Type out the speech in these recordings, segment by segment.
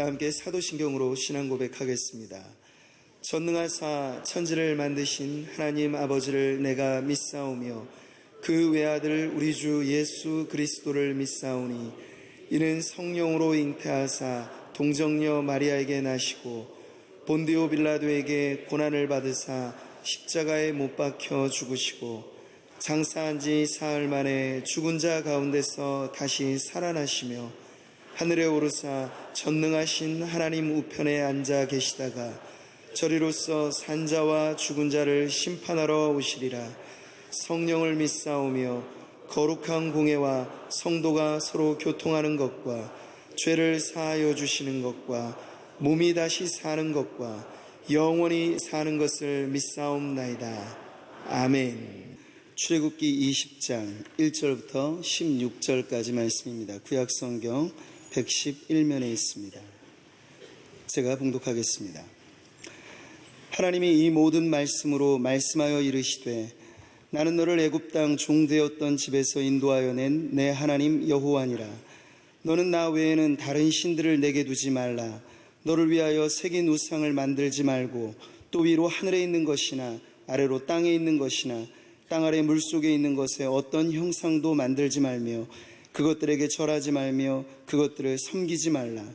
다 함께 사도신경으로 신앙 고백하겠습니다. 전능하사 천지를 만드신 하나님 아버지를 내가 믿사오며 그 외아들 우리 주 예수 그리스도를 믿사오니 이는 성령으로 잉태하사 동정녀 마리아에게 나시고 본디오 빌라도에게 고난을 받으사 십자가에 못 박혀 죽으시고 장사한 지 사흘 만에 죽은 자 가운데서 다시 살아나시며 하늘에 오르사 전능하신 하나님 우편에 앉아 계시다가 저리로서 산자와 죽은 자를 심판하러 오시리라. 성령을 믿사오며 거룩한 공회와 성도가 서로 교통하는 것과 죄를 사하여 주시는 것과 몸이 다시 사는 것과 영원히 사는 것을 믿사옵나이다. 아멘. 출애굽기 20장 1절부터 16절까지 말씀입니다. 구약성경 111면에 있습니다. 제가 봉독하겠습니다. 하나님이 이 모든 말씀으로 말씀하여 이르시되 나는 너를 애굽 땅 종되었던 집에서 인도하여 낸 내 하나님 여호와니라. 너는 나 외에는 다른 신들을 내게 두지 말라. 너를 위하여 새긴 우상을 만들지 말고 또 위로 하늘에 있는 것이나 아래로 땅에 있는 것이나 땅 아래 물속에 있는 것에 어떤 형상도 만들지 말며 그것들에게 절하지 말며 그것들을 섬기지 말라.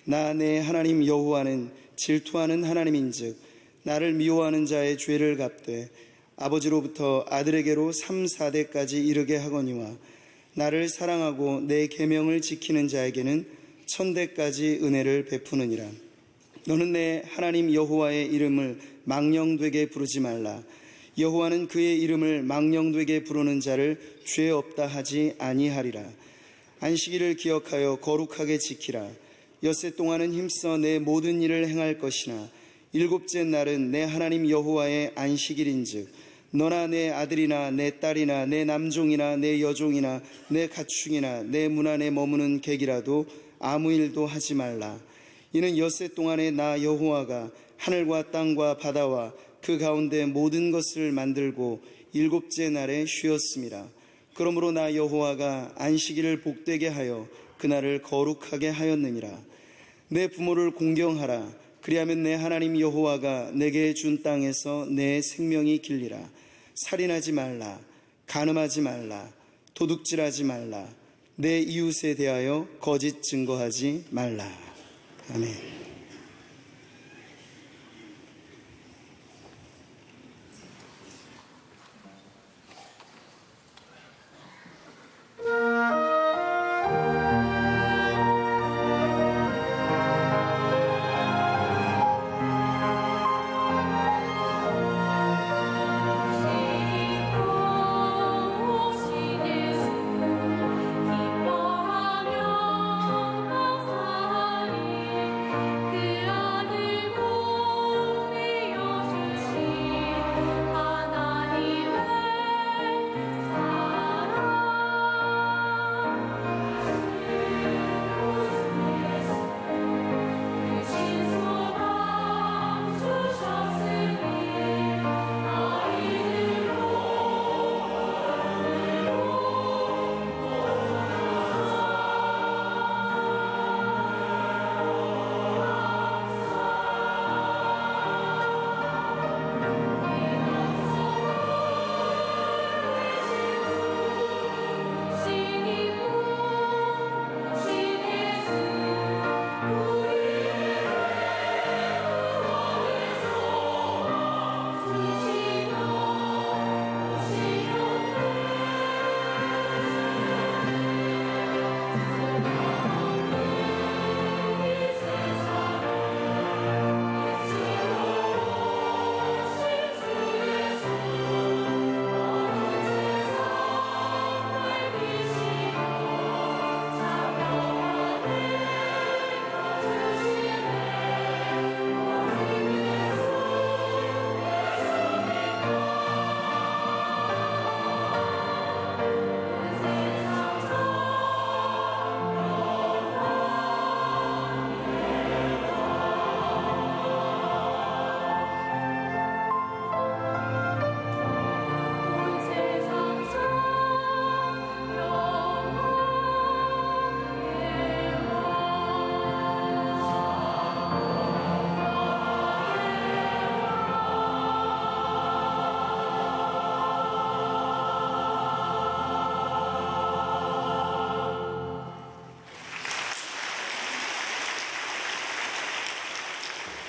나 내 하나님 여호와는 질투하는 하나님인즉 나를 미워하는 자의 죄를 갚되 아버지로부터 아들에게로 3, 4대까지 이르게 하거니와 나를 사랑하고 내 계명을 지키는 자에게는 1000대까지 은혜를 베푸느니라. 너는 내 하나님 여호와의 이름을 망령되게 부르지 말라. 여호와는 그의 이름을 망령되게 부르는 자를 죄 없다 하지 아니하리라. 안식일을 기억하여 거룩하게 지키라. 엿새 동안은 힘써 내 모든 일을 행할 것이나 일곱째 날은 내 하나님 여호와의 안식일인즉 너나 내 아들이나 내 딸이나 내 남종이나 내 여종이나 내 가축이나 내 문 안에 머무는 객이라도 아무 일도 하지 말라. 이는 엿새 동안에 나 여호와가 하늘과 땅과 바다와 그 가운데 모든 것을 만들고 일곱째 날에 쉬었습니다. 그러므로 나 여호와가 안식일을 복되게 하여 그날을 거룩하게 하였느니라. 내 부모를 공경하라. 그리하면 내 하나님 여호와가 내게 준 땅에서 내 생명이 길리라. 살인하지 말라. 간음하지 말라. 도둑질하지 말라. 내 이웃에 대하여 거짓 증거하지 말라. 아멘.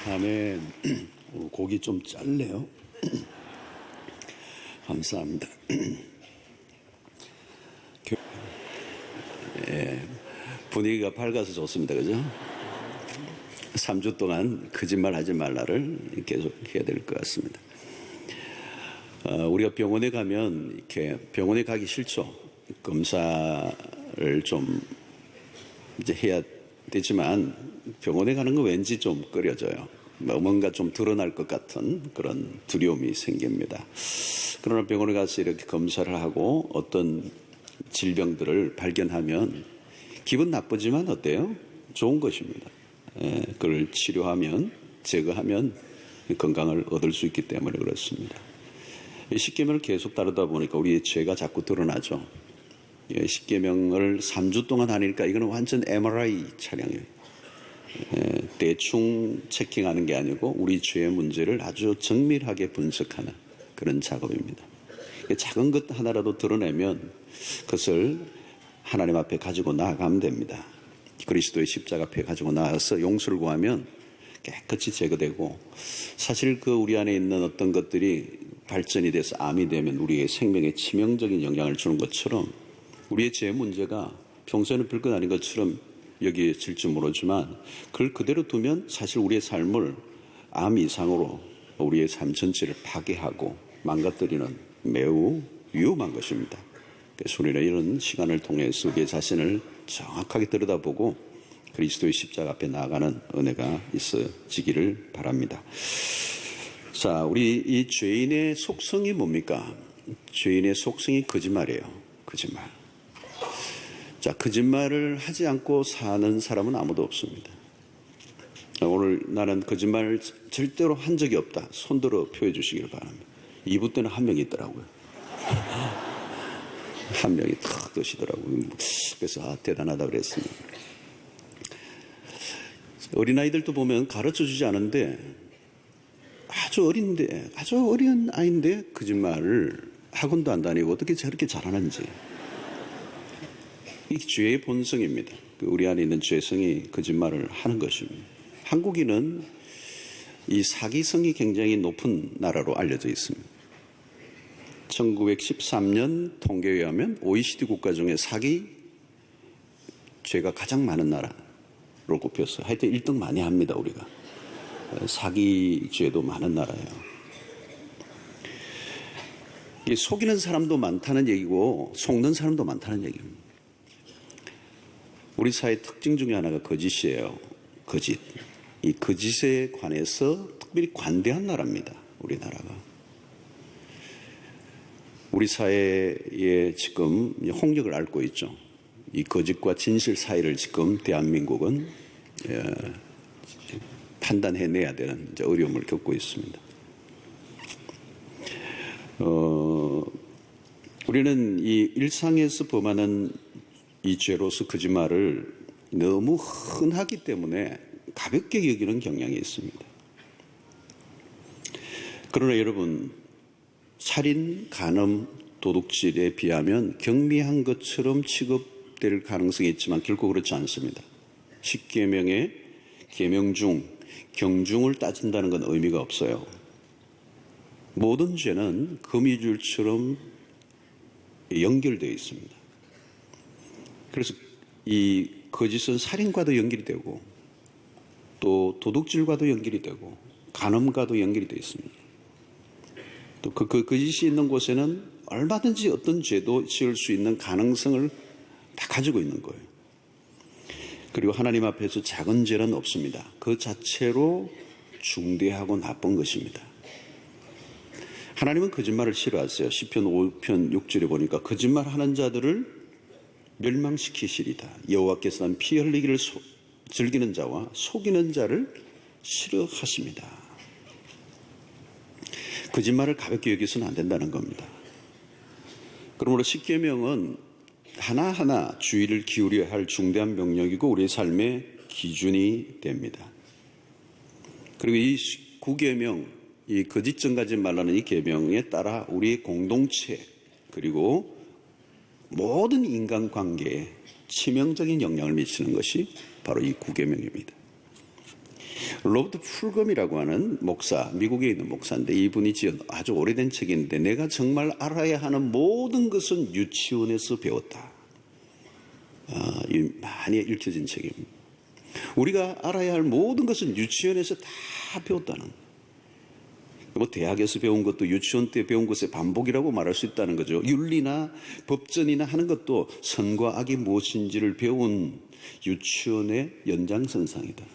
아멘. 곡이 좀 짧네요. 감사합니다. 분위기가 밝아서 좋습니다. 그죠? 3주 동안 거짓말 하지 말라를 계속 해야 될 것 같습니다. 우리가 병원에 가면 이렇게 병원에 가기 싫죠. 검사를 좀 이제 해야 되지만 병원에 가는 거 왠지 좀 꺼려져요. 뭔가 좀 드러날 것 같은 그런 두려움이 생깁니다. 그러나 병원에 가서 이렇게 검사를 하고 어떤 질병들을 발견하면 기분 나쁘지만 어때요? 좋은 것입니다. 그걸 치료하면, 제거하면 건강을 얻을 수 있기 때문에 그렇습니다. 십계명을 계속 따르다 보니까 우리의 죄가 자꾸 드러나죠. 십계명을 3주 동안 하니까 이거는 완전 MRI 촬영이에요. 대충 체킹하는 게 아니고 우리 죄의 문제를 아주 정밀하게 분석하는 그런 작업입니다. 작은 것 하나라도 드러내면 그것을 하나님 앞에 가지고 나아가면 됩니다. 그리스도의 십자가 앞에 가지고 나가서 용서를 구하면 깨끗이 제거되고, 사실 그 우리 안에 있는 어떤 것들이 발전이 돼서 암이 되면 우리의 생명에 치명적인 영향을 주는 것처럼 우리의 죄 문제가 평소에는 별것 아닌 것처럼 여겨질 줄 모르지만 그걸 그대로 두면 사실 우리의 삶을 암 이상으로 우리의 삶 전체를 파괴하고 망가뜨리는 매우 위험한 것입니다. 그래서 우리는 이런 시간을 통해서 우리의 자신을 정확하게 들여다보고 그리스도의 십자가 앞에 나아가는 은혜가 있어지기를 바랍니다. 자, 우리 이 죄인의 속성이 뭡니까? 죄인의 속성이 거짓말이에요. 거짓말. 자, 거짓말을 하지 않고 사는 사람은 아무도 없습니다. 오늘 나는 거짓말을 절대로 한 적이 없다. 손들어 표해 주시길 바랍니다. 2부 때는 한 명이 있더라고요. 한 명이 탁 뜨시더라고요. 그래서 대단하다 그랬습니다. 어린아이들도 보면 가르쳐 주지 않은데 아주 어린 아이인데 거짓말을 학원도 안 다니고 어떻게 저렇게 잘하는지. 이 죄의 본성입니다. 우리 안에 있는 죄성이 거짓말을 하는 것입니다. 한국인은 이 사기성이 굉장히 높은 나라로 알려져 있습니다. 1913년 통계에 의하면 OECD 국가 중에 사기 죄가 가장 많은 나라로 꼽혔어요. 하여튼 1등 많이 합니다, 우리가. 사기 죄도 많은 나라예요. 속이는 사람도 많다는 얘기고 속는 사람도 많다는 얘기입니다. 우리 사회 특징 중에 하나가 거짓이에요. 거짓. 이 거짓에 관해서 특별히 관대한 나라입니다. 우리나라가. 우리 사회에 지금 홍역을 앓고 있죠. 이 거짓과 진실 사이를 지금 대한민국은 판단해내야 되는 어려움을 겪고 있습니다. 우리는 이 일상에서 범하는 이 죄로서 거짓말을 너무 흔하기 때문에 가볍게 여기는 경향이 있습니다. 그러나 여러분, 살인, 간음, 도둑질에 비하면 경미한 것처럼 취급될 가능성이 있지만 결코 그렇지 않습니다. 십계명의 계명 중 경중을 따진다는 건 의미가 없어요. 모든 죄는 거미줄처럼 연결되어 있습니다. 그래서 이 거짓은 살인과도 연결이 되고 또 도둑질과도 연결이 되고 간음과도 연결이 되어 있습니다. 또 그 거짓이 있는 곳에는 얼마든지 어떤 죄도 지을 수 있는 가능성을 다 가지고 있는 거예요. 그리고 하나님 앞에서 작은 죄는 없습니다. 그 자체로 중대하고 나쁜 것입니다. 하나님은 거짓말을 싫어하세요. 시편 5편 6절에 보니까 거짓말하는 자들을 멸망시키시리다. 여호와께서는 피 흘리기를 즐기는 자와 속이는 자를 싫어하십니다. 거짓말을 가볍게 여기서는 안 된다는 겁니다. 그러므로 십계명은 하나하나 주의를 기울여야 할 중대한 명령이고 우리의 삶의 기준이 됩니다. 그리고 이 9계명, 이 거짓 전가지 말라는 이 계명에 따라 우리의 공동체 그리고 모든 인간관계에 치명적인 영향을 미치는 것이 바로 이 9계명입니다. 로버트 풀검이라고 하는 목사, 미국에 있는 목사인데 이분이 지은 아주 오래된 책인데 내가 정말 알아야 하는 모든 것은 유치원에서 배웠다. 많이 읽혀진 책입니다. 우리가 알아야 할 모든 것은 유치원에서 다 배웠다는 뭐 대학에서 배운 것도 유치원 때 배운 것의 반복이라고 말할 수 있다는 거죠. 윤리나 법전이나 하는 것도 선과 악이 무엇인지를 배운 유치원의 연장선상이다.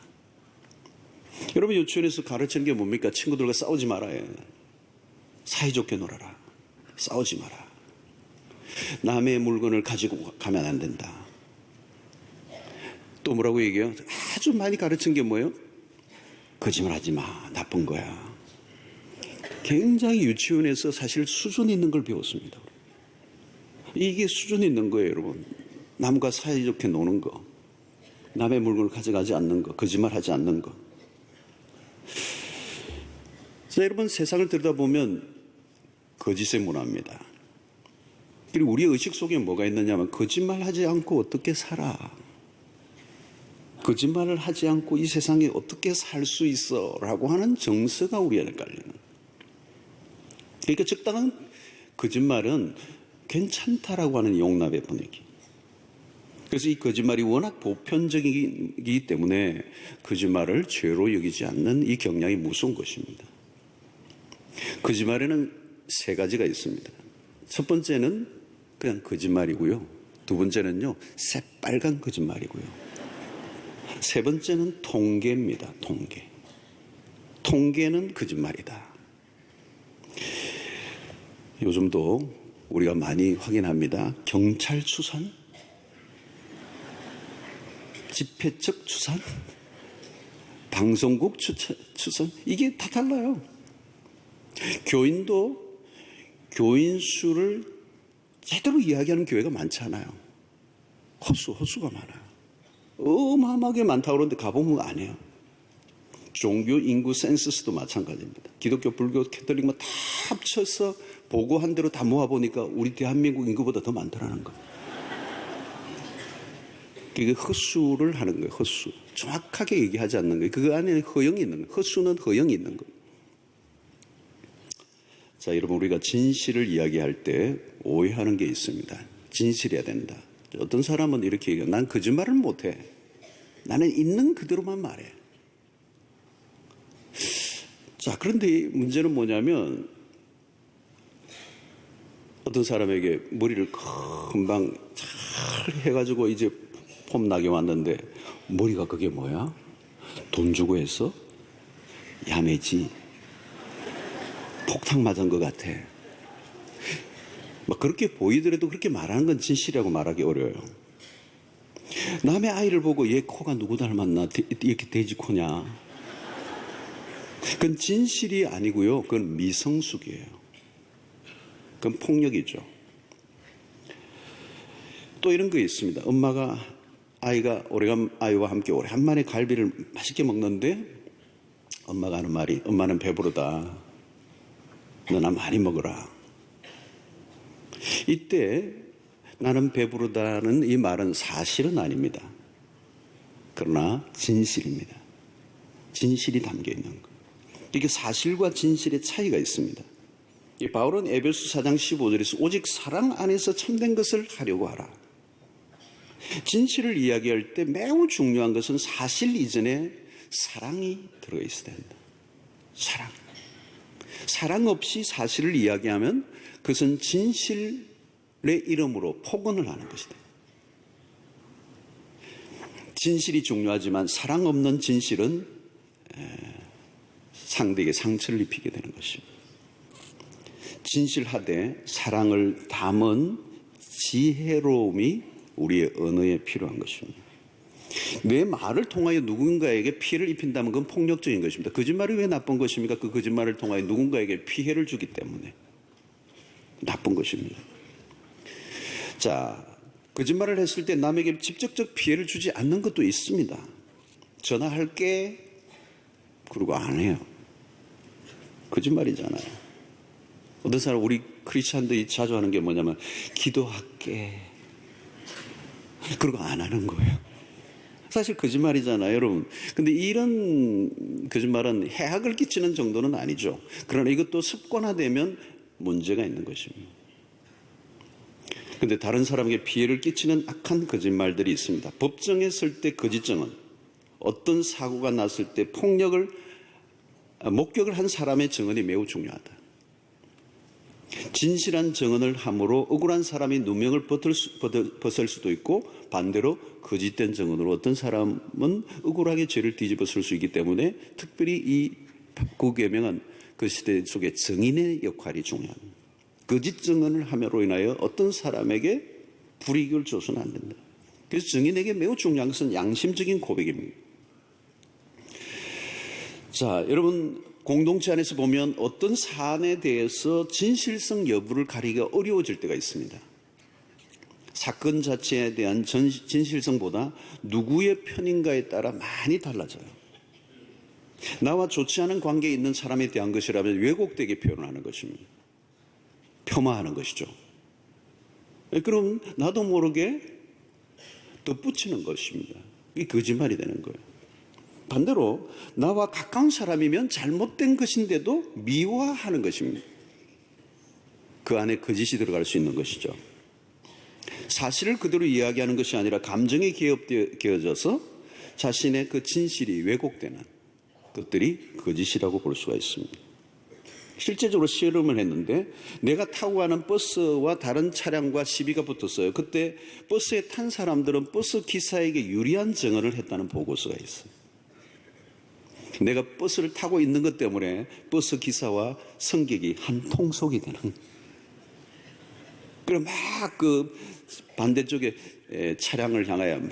여러분 유치원에서 가르치는 게 뭡니까? 친구들과 싸우지 말아요. 사이좋게 놀아라. 싸우지 마라. 남의 물건을 가지고 가면 안 된다. 또 뭐라고 얘기해요? 아주 많이 가르친 게 뭐예요? 거짓말 하지 마. 나쁜 거야. 굉장히 유치원에서 사실 수준 있는 걸 배웠습니다. 이게 수준 있는 거예요, 여러분. 남과 사이좋게 노는 거. 남의 물건을 가져가지 않는 거. 거짓말 하지 않는 거. 자, 여러분 세상을 들여다보면 거짓의 문화입니다. 그리고 우리의 의식 속에 뭐가 있느냐면 거짓말 하지 않고 어떻게 살아? 거짓말을 하지 않고 이 세상에 어떻게 살 수 있어? 라고 하는 정서가 우리 안에 깔리는. 그러니까 적당한 거짓말은 괜찮다라고 하는 용납의 분위기. 그래서 이 거짓말이 워낙 보편적이기 때문에 거짓말을 죄로 여기지 않는 이 경향이 무서운 것입니다. 거짓말에는 세 가지가 있습니다. 첫 번째는 그냥 거짓말이고요. 두 번째는요, 새빨간 거짓말이고요. 세 번째는 통계입니다. 통계. 통계는 거짓말이다. 요즘도 우리가 많이 확인합니다. 경찰 추산, 집회측 추산, 방송국 추산, 이게 다 달라요. 교인도 교인 수를 제대로 이야기하는 교회가 많지 않아요. 헛수가 많아요. 어마어마하게 많다고 그러는데 가보면 안 해요. 종교 인구 센서스도 마찬가지입니다. 기독교, 불교, 캐톨릭 뭐 다 합쳐서 보고한 대로 다 모아보니까 우리 대한민국 인구보다 더 많더라는 거예요. 이게 헛수를 하는 거예요. 헛수. 정확하게 얘기하지 않는 거예요. 그 안에 허영이 있는 거예요. 헛수는 허영이 있는 거예요. 자, 여러분 우리가 진실을 이야기할 때 오해하는 게 있습니다. 진실해야 된다. 어떤 사람은 이렇게 얘기해요. 난 거짓말을 못해. 나는 있는 그대로만 말해. 자, 그런데 문제는 뭐냐면 어떤 사람에게 머리를 금방 잘 해가지고 이제 폼나게 왔는데 머리가 그게 뭐야? 돈 주고 했어? 야매지. 폭탄 맞은 것 같아. 막 그렇게 보이더라도 그렇게 말하는 건 진실이라고 말하기 어려워요. 남의 아이를 보고 얘 코가 누구 닮았나? 이렇게 돼지 코냐? 그건 진실이 아니고요. 그건 미성숙이에요. 그건 폭력이죠. 또 이런 거 있습니다. 아이가 아이와 함께 오래간만에 갈비를 맛있게 먹는데 엄마가 하는 말이 엄마는 배부르다. 너나 많이 먹어라. 이때 나는 배부르다는 이 말은 사실은 아닙니다. 그러나 진실입니다. 진실이 담겨 있는 것. 이게 사실과 진실의 차이가 있습니다. 이 바울은 에베소 4장 15절에서 오직 사랑 안에서 참된 것을 하려고 하라. 진실을 이야기할 때 매우 중요한 것은 사실 이전에 사랑이 들어있어야 된다. 사랑 없이 사실을 이야기하면 그것은 진실의 이름으로 폭언을 하는 것이다. 진실이 중요하지만 사랑 없는 진실은 상대에게 상처를 입히게 되는 것입니다. 진실하되 사랑을 담은 지혜로움이 우리의 언어에 필요한 것입니다. 내 말을 통하여 누군가에게 피해를 입힌다면 그건 폭력적인 것입니다. 거짓말이 왜 나쁜 것입니까? 그 거짓말을 통하여 누군가에게 피해를 주기 때문에 나쁜 것입니다. 자, 거짓말을 했을 때 남에게 직접적 피해를 주지 않는 것도 있습니다. 전화할게 그러고 안 해요. 거짓말이잖아요. 어떤 사람 우리 크리스찬들이 자주 하는 게 뭐냐면 기도할게 그러고 안 하는 거예요. 사실 거짓말이잖아요, 여러분. 근데 이런 거짓말은 해악을 끼치는 정도는 아니죠. 그러나 이것도 습관화되면 문제가 있는 것입니다. 근데 다른 사람에게 피해를 끼치는 악한 거짓말들이 있습니다. 법정에 설 때 거짓증언, 어떤 사고가 났을 때 목격을 한 사람의 증언이 매우 중요하다. 진실한 증언을 함으로 억울한 사람이 누명을 벗을 수도 있고, 반대로 거짓된 증언으로 어떤 사람은 억울하게 죄를 뒤집어 쓸 수 있기 때문에 특별히 이 구계명은 그 시대 속에 증인의 역할이 중요합니다. 거짓 증언을 함으로 인하여 어떤 사람에게 불이익을 줘서는 안 된다. 그래서 증인에게 매우 중요한 것은 양심적인 고백입니다. 자, 여러분, 공동체 안에서 보면 어떤 사안에 대해서 진실성 여부를 가리기가 어려워질 때가 있습니다. 사건 자체에 대한 진실성보다 누구의 편인가에 따라 많이 달라져요. 나와 좋지 않은 관계에 있는 사람에 대한 것이라면 왜곡되게 표현하는 것입니다. 폄하하는 것이죠. 그럼 나도 모르게 덧붙이는 것입니다. 이게 거짓말이 되는 거예요. 반대로 나와 가까운 사람이면 잘못된 것인데도 미화하는 것입니다. 그 안에 거짓이 들어갈 수 있는 것이죠. 사실을 그대로 이야기하는 것이 아니라 감정에 기어져서 자신의 그 진실이 왜곡되는 것들이 거짓이라고 볼 수가 있습니다. 실제적으로 실험을 했는데 내가 타고 가는 버스와 다른 차량과 시비가 붙었어요. 그때 버스에 탄 사람들은 버스 기사에게 유리한 증언을 했다는 보고서가 있어요. 내가 버스를 타고 있는 것 때문에 버스 기사와 승객이 한 통속이 되는. 그리고 막 그 반대쪽에 차량을 향하여 막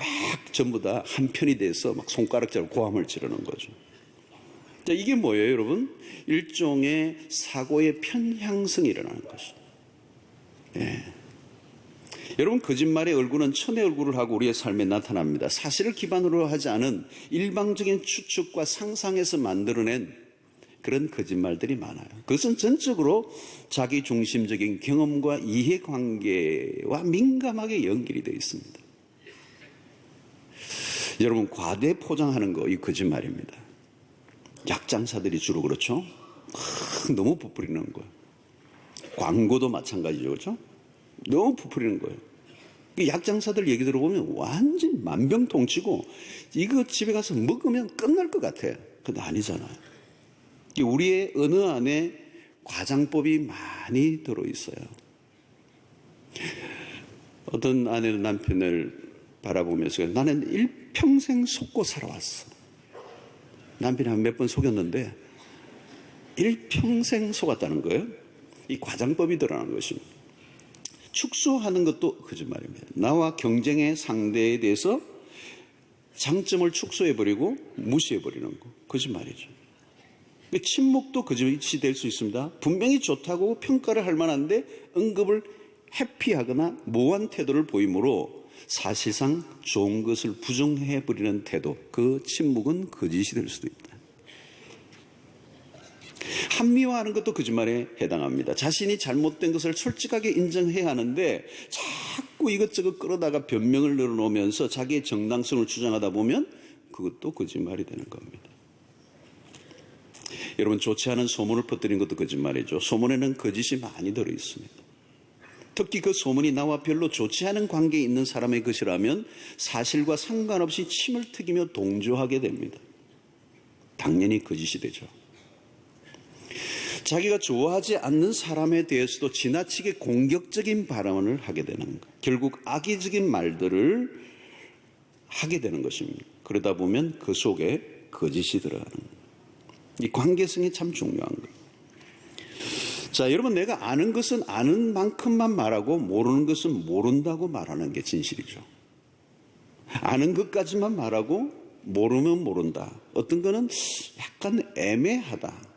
전부 다 한편이 돼서 막 손가락질로 고함을 지르는 거죠. 자, 이게 뭐예요, 여러분? 일종의 사고의 편향성이 일어나는 것이죠. 예. 여러분, 거짓말의 얼굴은 천의 얼굴을 하고 우리의 삶에 나타납니다. 사실을 기반으로 하지 않은 일방적인 추측과 상상에서 만들어낸 그런 거짓말들이 많아요. 그것은 전적으로 자기 중심적인 경험과 이해관계와 민감하게 연결이 되어 있습니다. 여러분, 과대 포장하는 거, 이 거짓말입니다. 약장사들이 주로 그렇죠. 너무 부풀리는 거예요. 광고도 마찬가지죠, 그렇죠? 너무 부풀리는 거예요. 약장사들 얘기 들어보면 완전 만병통치고 이거 집에 가서 먹으면 끝날 것 같아요. 근데 아니잖아요. 우리의 언어 안에 과장법이 많이 들어있어요. 어떤 아내는 남편을 바라보면서 나는 일평생 속고 살아왔어. 남편이 한 몇 번 속였는데 일평생 속았다는 거예요. 이 과장법이 드러나는 것입니다. 축소하는 것도 거짓말입니다. 나와 경쟁의 상대에 대해서 장점을 축소해버리고 무시해버리는 거. 거짓말이죠. 침묵도 거짓이 될 수 있습니다. 분명히 좋다고 평가를 할 만한데 언급을 회피하거나 모호한 태도를 보이므로 사실상 좋은 것을 부정해버리는 태도. 그 침묵은 거짓이 될 수도 있다. 합리화하는 것도 거짓말에 해당합니다. 자신이 잘못된 것을 솔직하게 인정해야 하는데 자꾸 이것저것 끌어다가 변명을 늘어놓으면서 자기의 정당성을 주장하다 보면 그것도 거짓말이 되는 겁니다. 여러분, 좋지 않은 소문을 퍼뜨린 것도 거짓말이죠. 소문에는 거짓이 많이 들어있습니다. 특히 그 소문이 나와 별로 좋지 않은 관계에 있는 사람의 것이라면 사실과 상관없이 침을 튀기며 동조하게 됩니다. 당연히 거짓이 되죠. 자기가 좋아하지 않는 사람에 대해서도 지나치게 공격적인 발언을 하게 되는 것. 결국 악의적인 말들을 하게 되는 것입니다. 그러다 보면 그 속에 거짓이 들어가는 거예요. 이 관계성이 참 중요한 거예요. 자, 여러분, 내가 아는 것은 아는 만큼만 말하고 모르는 것은 모른다고 말하는 게 진실이죠. 아는 것까지만 말하고 모르면 모른다. 어떤 거는 약간 애매하다.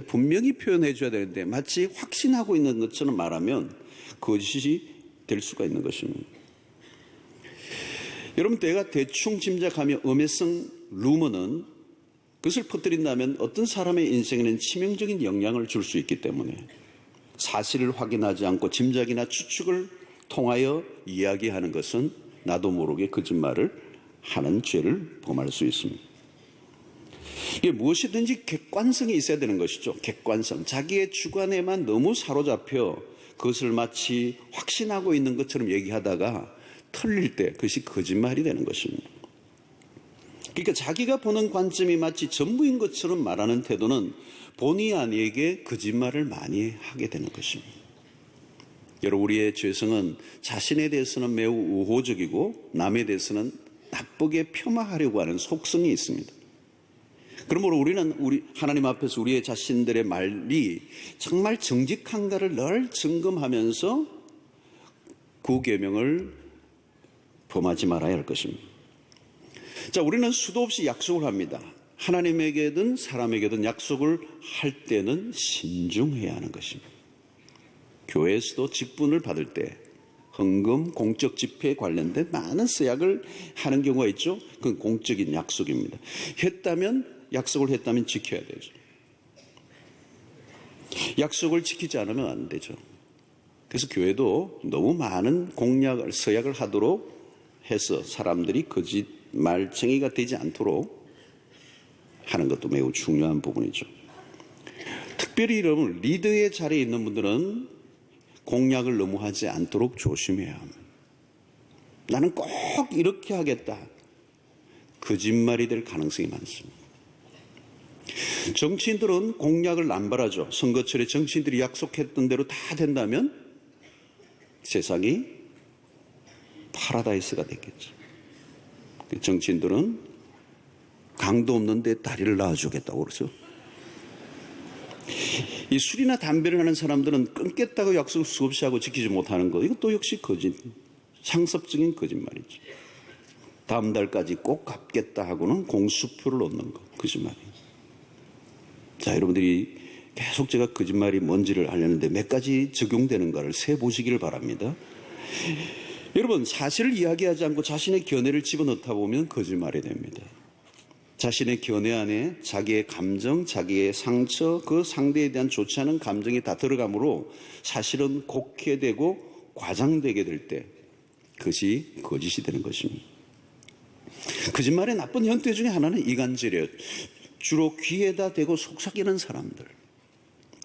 분명히 표현해 줘야 되는데 마치 확신하고 있는 것처럼 말하면 거짓이 될 수가 있는 것입니다. 여러분, 내가 대충 짐작하며 음해성 루머는 그것을 퍼뜨린다면 어떤 사람의 인생에는 치명적인 영향을 줄 수 있기 때문에 사실을 확인하지 않고 짐작이나 추측을 통하여 이야기하는 것은 나도 모르게 거짓말을 하는 죄를 범할 수 있습니다. 이게 무엇이든지 객관성이 있어야 되는 것이죠. 객관성. 자기의 주관에만 너무 사로잡혀 그것을 마치 확신하고 있는 것처럼 얘기하다가 틀릴 때 그것이 거짓말이 되는 것입니다. 그러니까 자기가 보는 관점이 마치 전부인 것처럼 말하는 태도는 본의 아니게 거짓말을 많이 하게 되는 것입니다. 여러분, 우리의 죄성은 자신에 대해서는 매우 우호적이고 남에 대해서는 나쁘게 폄하하려고 하는 속성이 있습니다. 그러므로 우리는 하나님 앞에서 우리의 자신들의 말이 정말 정직한가를 늘 점검하면서 구계명을 범하지 말아야 할 것입니다. 자, 우리는 수도 없이 약속을 합니다. 하나님에게든 사람에게든 약속을 할 때는 신중해야 하는 것입니다. 교회에서도 직분을 받을 때 헌금, 공적 집회에 관련된 많은 서약을 하는 경우가 있죠. 그건 공적인 약속입니다. 약속을 했다면 지켜야 되죠. 약속을 지키지 않으면 안 되죠. 그래서 교회도 너무 많은 서약을 하도록 해서 사람들이 거짓말쟁이가 되지 않도록 하는 것도 매우 중요한 부분이죠. 특별히 여러분, 리더의 자리에 있는 분들은 공약을 너무 하지 않도록 조심해야 합니다. 나는 꼭 이렇게 하겠다. 거짓말이 될 가능성이 많습니다. 정치인들은 공약을 남발하죠. 선거철에 정치인들이 약속했던 대로 다 된다면 세상이 파라다이스가 됐겠죠. 정치인들은 강도 없는데 다리를 낳아주겠다고 그러죠. 이 술이나 담배를 하는 사람들은 끊겠다고 약속을 수없이 하고 지키지 못하는 것, 이것도 역시 상습적인 거짓말이죠. 다음 달까지 꼭 갚겠다 하고는 공수표를 얻는 것, 거짓말이에요. 자, 여러분들이 계속 제가 거짓말이 뭔지를 알려는데 몇 가지 적용되는가를 세보시기를 바랍니다. 여러분, 사실을 이야기하지 않고 자신의 견해를 집어넣다 보면 거짓말이 됩니다. 자신의 견해 안에 자기의 감정, 자기의 상처, 그 상대에 대한 좋지 않은 감정이 다 들어가므로 사실은 곡해되고 과장되게 될 때 그것이 거짓이 되는 것입니다. 거짓말의 나쁜 형태 중에 하나는 이간질이에요. 주로 귀에다 대고 속삭이는 사람들.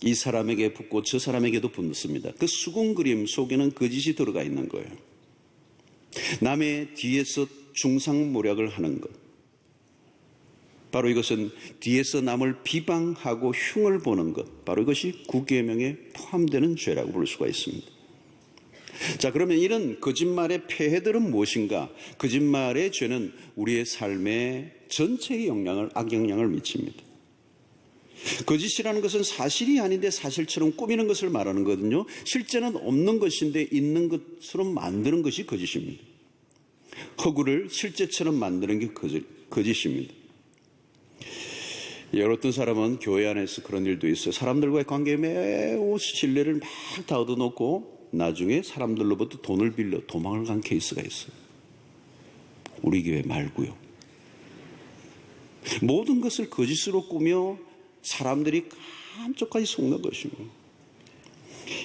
이 사람에게 붙고 저 사람에게도 붙습니다. 그 수군그림 속에는 거짓이 들어가 있는 거예요. 남의 뒤에서 중상모략을 하는 것. 바로 이것은 뒤에서 남을 비방하고 흉을 보는 것. 바로 이것이 구계명에 포함되는 죄라고 볼 수가 있습니다. 자, 그러면 이런 거짓말의 폐해들은 무엇인가? 거짓말의 죄는 우리의 삶에 전체의 악영향을 미칩니다. 거짓이라는 것은 사실이 아닌데 사실처럼 꾸미는 것을 말하는 거거든요. 실제는 없는 것인데 있는 것처럼 만드는 것이 거짓입니다. 허구를 실제처럼 만드는 게 거짓입니다. 어떤 사람은 교회 안에서 그런 일도 있어요. 사람들과의 관계에 매우 신뢰를 막 다 얻어놓고 나중에 사람들로부터 돈을 빌려 도망을 간 케이스가 있어요. 우리 교회 말고요. 모든 것을 거짓으로 꾸며 사람들이 깜짝까지 속는 것입니다.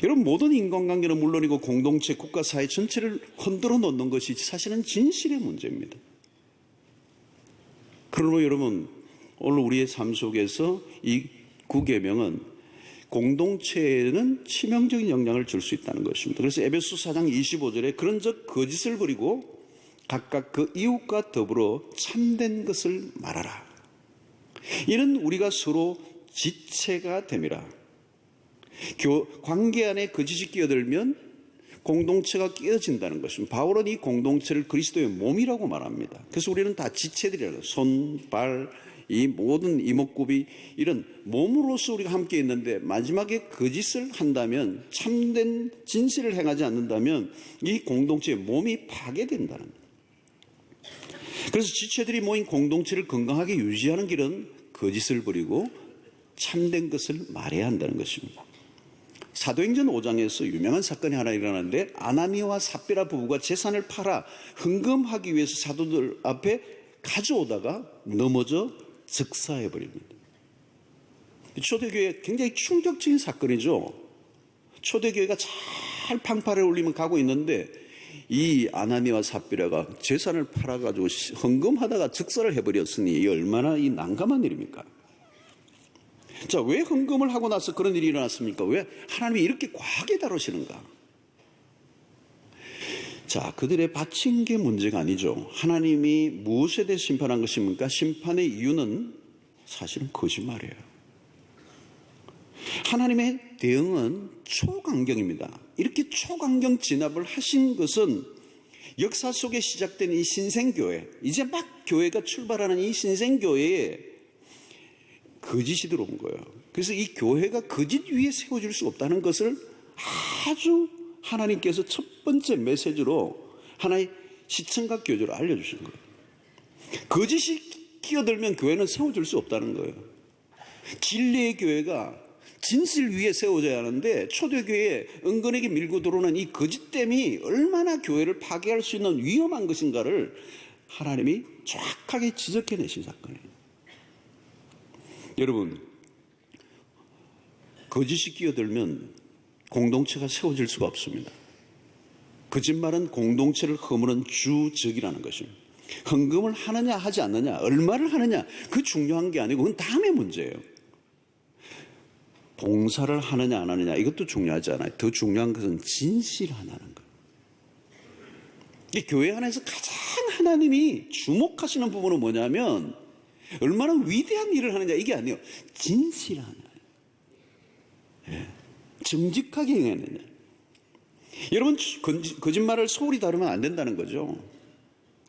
여러분, 모든 인간관계는 물론이고 공동체, 국가, 사회 전체를 흔들어 놓는 것이 사실은 진실의 문제입니다. 그러므로 여러분, 오늘 우리의 삶 속에서 이 구계명은 공동체에는 치명적인 영향을 줄 수 있다는 것입니다. 그래서 에베소 4장 25절에 그런즉 거짓을 버리고 각각 그 이웃과 더불어 참된 것을 말하라. 이는 우리가 서로 지체가 됨이라. 관계 안에 거짓이 끼어들면 공동체가 끼어진다는 것입니다. 바울은 이 공동체를 그리스도의 몸이라고 말합니다. 그래서 우리는 다 지체들이라고, 손, 발, 이 모든 이목구비, 이런 몸으로서 우리가 함께 있는데 마지막에 거짓을 한다면, 참된 진실을 행하지 않는다면 이 공동체의 몸이 파괴된다는 거예요. 그래서 지체들이 모인 공동체를 건강하게 유지하는 길은 거짓을 버리고 참된 것을 말해야 한다는 것입니다. 사도행전 5장에서 유명한 사건이 하나 일어났는데, 아나니아와 삽비라 부부가 재산을 팔아 헌금하기 위해서 사도들 앞에 가져오다가 넘어져 즉사해버립니다. 초대교회 굉장히 충격적인 사건이죠. 초대교회가 잘 팡파를 울리면 가고 있는데 이 아나니와 삽비라가 재산을 팔아가지고 헌금하다가 즉사를 해버렸으니 이 얼마나 이 난감한 일입니까? 자, 왜 헌금을 하고 나서 그런 일이 일어났습니까? 왜 하나님이 이렇게 과하게 다루시는가? 자, 그들의 바친 게 문제가 아니죠. 하나님이 무엇에 대해 심판한 것입니까? 심판의 이유는 사실은 거짓말이에요. 하나님의 대응은 초강경입니다. 이렇게 초강경 진압을 하신 것은 역사 속에 시작된 이 신생교회, 이제 막 교회가 출발하는 이 신생교회에 거짓이 들어온 거예요. 그래서 이 교회가 거짓 위에 세워질 수 없다는 것을 아주 하나님께서 첫 번째 메시지로 하나의 시청각 교조로 알려주신 거예요. 거짓이 끼어들면 교회는 세워질 수 없다는 거예요. 진리의 교회가 진실 위에 세워져야 하는데 초대교회에 은근하게 밀고 들어오는 이 거짓됨이 얼마나 교회를 파괴할 수 있는 위험한 것인가를 하나님이 정확하게 지적해내신 사건이에요. 여러분, 거짓이 끼어들면 공동체가 세워질 수가 없습니다. 거짓말은 공동체를 허무는 주적이라는 것입니다. 헌금을 하느냐 하지 않느냐, 얼마를 하느냐, 그 중요한 게 아니고 그건 다음의 문제예요. 봉사를 하느냐 안 하느냐 이것도 중요하지 않아요. 더 중요한 것은 진실하냐는 거예요. 이 교회 안에서 가장 하나님이 주목하시는 부분은 뭐냐면 얼마나 위대한 일을 하느냐 이게 아니에요. 진실하냐, 정직하게 행하느냐. 여러분, 거짓말을 소홀히 다루면 안 된다는 거죠.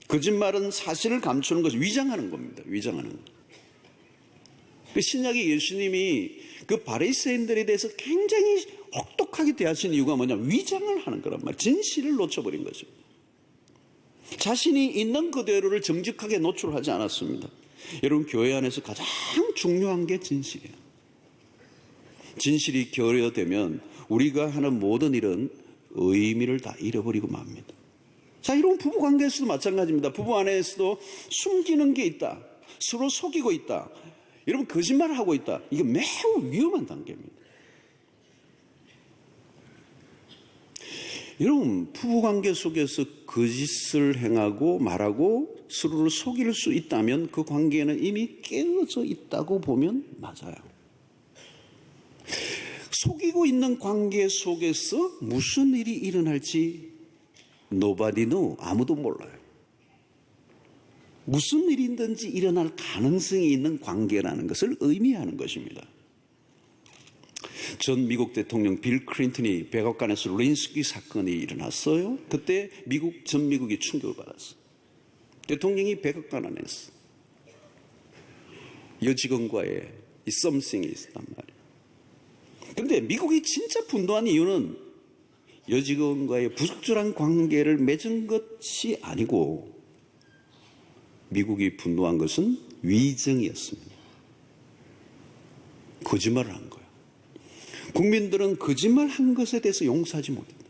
거짓말은 사실을 감추는 것이 위장하는 겁니다. 위장하는 것. 신약의 예수님이 그 바리새인들에 대해서 굉장히 혹독하게 대하신 이유가 뭐냐? 위장을 하는 거란 말이에요. 진실을 놓쳐버린 거죠. 자신이 있는 그대로를 정직하게 노출하지 않았습니다. 여러분, 교회 안에서 가장 중요한 게 진실이에요. 진실이 결여되면 우리가 하는 모든 일은 의미를 다 잃어버리고 맙니다. 자, 여러분, 부부 관계에서도 마찬가지입니다. 부부 안에서도 숨기는 게 있다. 서로 속이고 있다. 여러분, 거짓말을 하고 있다. 이게 매우 위험한 단계입니다. 여러분, 부부관계 속에서 거짓을 행하고 말하고 서로를 속일 수 있다면 그 관계는 이미 깨어져 있다고 보면 맞아요. 속이고 있는 관계 속에서 무슨 일이 일어날지 nobody know, 아무도 몰라요. 무슨 일이든지 일어날 가능성이 있는 관계라는 것을 의미하는 것입니다. 전 미국 대통령 빌 클린턴이 백악관에서 레인스키 사건이 일어났어요. 그때 전 미국이 충격을 받았어요. 대통령이 백악관 안에서 여직원과의 이 썸씽이 있었단 말이에요. 그런데 미국이 진짜 분노한 이유는 여직원과의 부적절한 관계를 맺은 것이 아니고 미국이 분노한 것은 위정이었습니다. 거짓말을 한 거예요. 국민들은 거짓말한 것에 대해서 용서하지 못한다.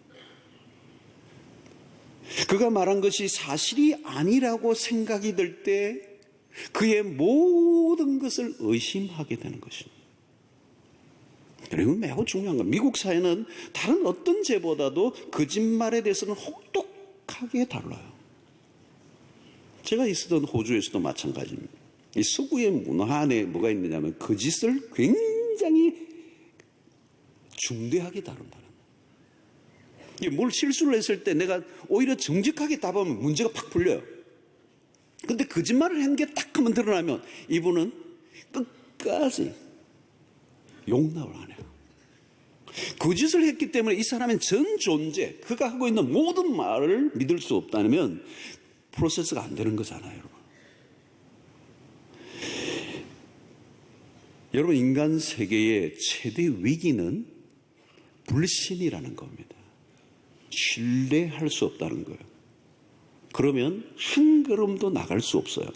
그가 말한 것이 사실이 아니라고 생각이 들 때 그의 모든 것을 의심하게 되는 것입니다. 이건 매우 중요한 겁니다. 미국 사회는 다른 어떤 죄보다도 거짓말에 대해서는 혹독하게 다뤄요. 제가 있었던 호주에서도 마찬가지입니다. 이 서구의 문화 안에 뭐가 있느냐면 거짓을 굉장히 중대하게 다룬다는 거예요. 뭘 실수를 했을 때 내가 오히려 정직하게 답하면 문제가 팍 풀려요. 근데 거짓말을 한 게 딱 하면 드러나면 이분은 끝까지 용납을 안 해요. 거짓을 했기 때문에 이 사람의 전 존재, 그가 하고 있는 모든 말을 믿을 수 없다면 프로세스가 안 되는 거잖아요, 여러분. 여러분, 인간 세계의 최대 위기는 불신이라는 겁니다. 신뢰할 수 없다는 거예요. 그러면 한 걸음도 나갈 수 없어요.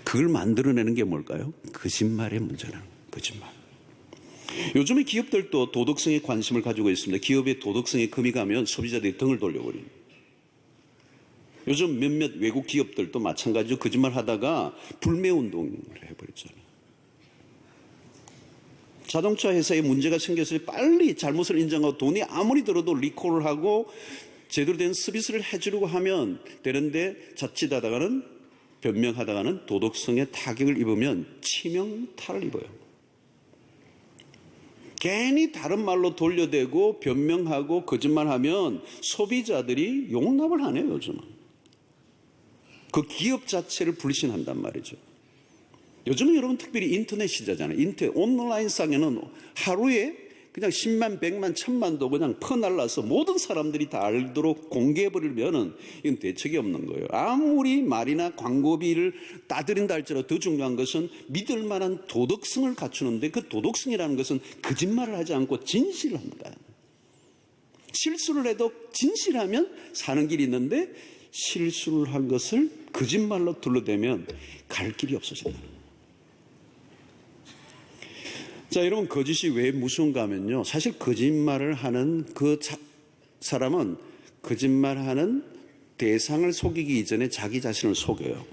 그걸 만들어내는 게 뭘까요? 거짓말의 문제라는 거예요. 거짓말. 요즘에 기업들도 도덕성에 관심을 가지고 있습니다. 기업의 도덕성에 금이 가면 소비자들이 등을 돌려버립니다. 요즘 몇몇 외국 기업들도 마찬가지로 거짓말 하다가 불매운동을 해버렸잖아요. 자동차 회사에 문제가 생겼을 때 빨리 잘못을 인정하고 돈이 아무리 들어도 리콜을 하고 제대로 된 서비스를 해주려고 하면 되는데 자칫하다가는 변명하다가는 도덕성에 타격을 입으면 치명타를 입어요. 괜히 다른 말로 돌려대고 변명하고 거짓말하면 소비자들이 용납을 안 해요. 요즘은 그 기업 자체를 불신한단 말이죠. 요즘은 여러분 특별히 인터넷 시대잖아요. 온라인상에는 하루에 그냥 10만, 100만, 1000만도 그냥 퍼날라서 모든 사람들이 다 알도록 공개해버리면은 이건 대책이 없는 거예요. 아무리 말이나 광고비를 따드린다 할지라도 더 중요한 것은 믿을 만한 도덕성을 갖추는데 그 도덕성이라는 것은 거짓말을 하지 않고 진실을 합니다. 실수를 해도 진실하면 사는 길이 있는데 실수를 한 것을 거짓말로 둘러대면 갈 길이 없어진다. 자, 여러분, 거짓이 왜 무서운가 하면요. 사실 거짓말을 하는 그 사람은 거짓말하는 대상을 속이기 이전에 자기 자신을 속여요.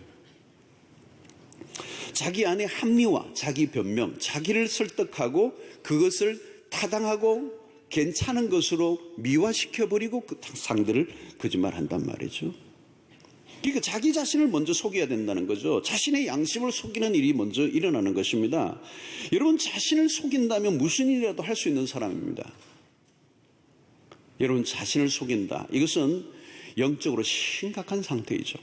자기 안에 합리화, 자기 변명, 자기를 설득하고 그것을 타당하고 괜찮은 것으로 미화시켜버리고 그 상대를 거짓말한단 말이죠. 그러니까 자기 자신을 먼저 속여야 된다는 거죠. 자신의 양심을 속이는 일이 먼저 일어나는 것입니다. 여러분, 자신을 속인다면 무슨 일이라도 할 수 있는 사람입니다. 여러분, 자신을 속인다. 이것은 영적으로 심각한 상태이죠.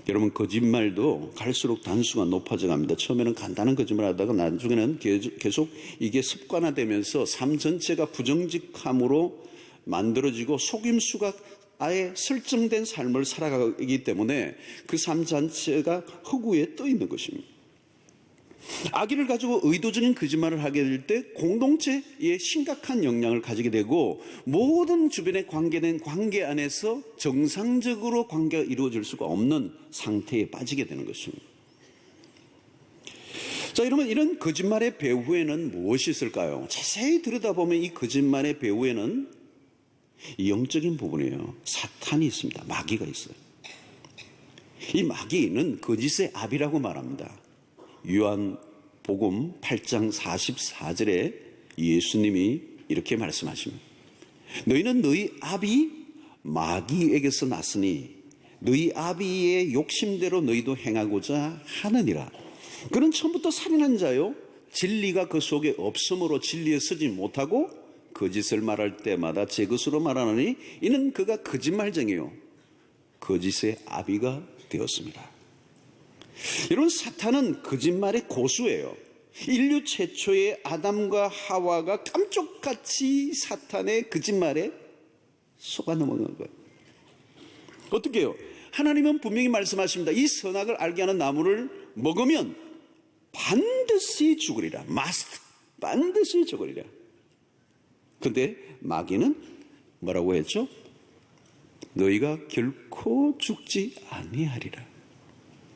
여러분, 거짓말도 갈수록 단수가 높아져 갑니다. 처음에는 간단한 거짓말 하다가 나중에는 계속 이게 습관화되면서 삶 전체가 부정직함으로 만들어지고 속임수가 아예 설정된 삶을 살아가기 때문에 그 삶 자체가 허구에 떠 있는 것입니다. 악의를 가지고 의도적인 거짓말을 하게 될 때 공동체에 심각한 영향을 가지게 되고 모든 주변에 관계된 관계 안에서 정상적으로 관계가 이루어질 수가 없는 상태에 빠지게 되는 것입니다. 자, 여러분, 이런 거짓말의 배후에는 무엇이 있을까요? 자세히 들여다보면 이 거짓말의 배후에는 이 영적인 부분이에요. 사탄이 있습니다. 마귀가 있어요. 이 마귀는 거짓의 압이라고 말합니다. 요한복음 8장 44절에 예수님이 이렇게 말씀하십니다. 너희는 너희 아비 마귀에게서 났으니 너희 아비의 욕심대로 너희도 행하고자 하느니라. 그는 처음부터 살인한 자요, 진리가 그 속에 없으므로 진리에 서지 못하고 거짓을 말할 때마다 제 것으로 말하느니 이는 그가 거짓말쟁이요 거짓의 아비가 되었습니다. 여러분, 사탄은 거짓말의 고수예요. 인류 최초의 아담과 하와가 감쪽같이 사탄의 거짓말에 속아 넘어간 거예요. 어떻게 해요? 하나님은 분명히 말씀하십니다. 이 선악을 알게 하는 나무를 먹으면 반드시 죽으리라. 반드시 죽으리라. 근데 마귀는 뭐라고 했죠? 너희가 결코 죽지 아니하리라.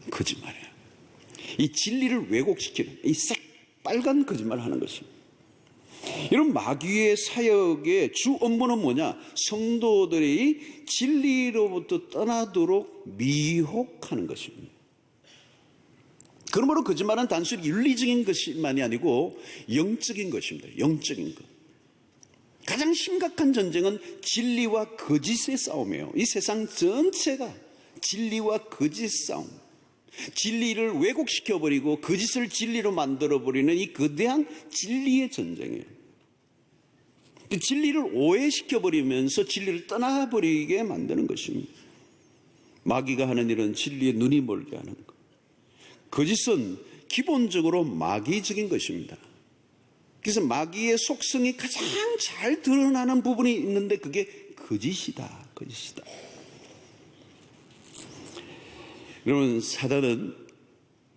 거짓말이야. 이 진리를 왜곡시키는 이 새빨간 거짓말을 하는 것입니다. 이런 마귀의 사역의 주 업무는 뭐냐? 성도들이 진리로부터 떠나도록 미혹하는 것입니다. 그러므로 거짓말은 단순히 윤리적인 것만이 아니고 영적인 것입니다. 영적인 것. 가장 심각한 전쟁은 진리와 거짓의 싸움이에요. 이 세상 전체가 진리와 거짓 싸움. 진리를 왜곡시켜버리고 거짓을 진리로 만들어버리는 이 거대한 진리의 전쟁이에요. 진리를 오해시켜버리면서 진리를 떠나버리게 만드는 것입니다. 마귀가 하는 일은 진리에 눈이 멀게 하는 것. 거짓은 기본적으로 마귀적인 것입니다. 그래서 마귀의 속성이 가장 잘 드러나는 부분이 있는데 그게 거짓이다. 거짓이다. 여러분, 사단은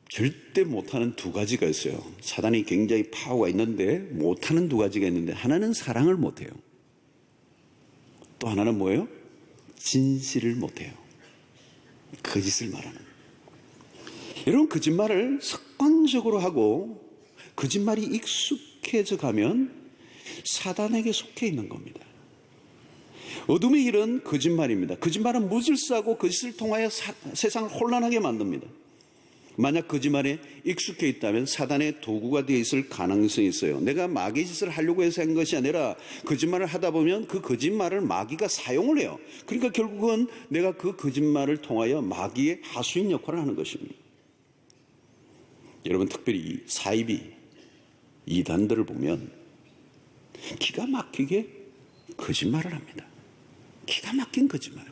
절대 못하는 두 가지가 있어요. 사단이 굉장히 파워가 있는데 못하는 두 가지가 있는데 하나는 사랑을 못해요. 또 하나는 뭐예요? 진실을 못해요. 거짓을 말하는 거예요. 여러분, 거짓말을 습관적으로 하고 거짓말이 익숙해져 가면 사단에게 속해 있는 겁니다. 어둠의 일은 거짓말입니다. 거짓말은 무질서하고 거짓을 통하여 세상을 혼란하게 만듭니다. 만약 거짓말에 익숙해 있다면 사단의 도구가 되어 있을 가능성이 있어요. 내가 마귀 짓을 하려고 해서 한 것이 아니라 거짓말을 하다 보면 그 거짓말을 마귀가 사용을 해요. 그러니까 결국은 내가 그 거짓말을 통하여 마귀의 하수인 역할을 하는 것입니다. 여러분, 특별히 사이비 이단들을 보면 기가 막히게 거짓말을 합니다. 기가 막힌 거짓말.